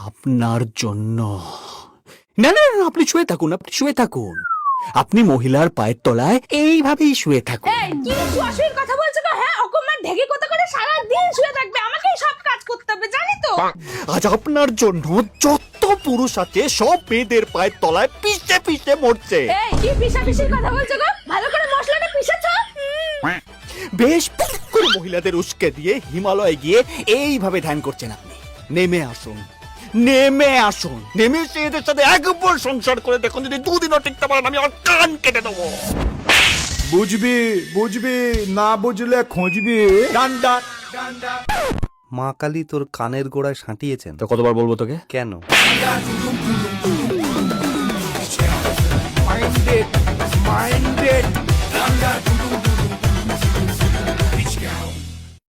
আপনার জন্য। না না না, আপনি শুয়ে থাকুন, আপনি শুয়ে থাকুন। আপনি মহিলার পায়ের তলায় এইভাবেই শুয়ে থাকুন। এই কি শুয়ে কথা বলছো তো? হ্যাঁ, অকম্মার ঢেকে কথা করে সারা দিন শুয়ে থাকবে, আমাকেই সব কাজ করতে হবে, জানি তো। আজ আপনার জন্য যত পুরুষ আছে সব মেয়েদের পায়ের তলায় পিষে পিষে মরছে। এই কি পিষাপিষির কথা বলছো গো? ভালো করে মশলাটা পিষেছো? বেশ করে মহিলাদের উস্কে দিয়ে হিমালয়ে গিয়ে এইভাবে ধ্যান করছেন আপনি। নেমে আসুন, নেমে আসুন, নেমে এসে এদের সাথে একবার সংসার করে দেখুন, যদি দুদিনও টিকতে পারেন আমি আর কান কেটে দেবো। বুঝবি বুঝবি, না বুঝলে খুঁজবি। ডান্ডা মা কালী তোর কানের গোড়ায় সাঁটিয়েছেন তো কতবার বলবো তোকে? কেন? মাইন্ডে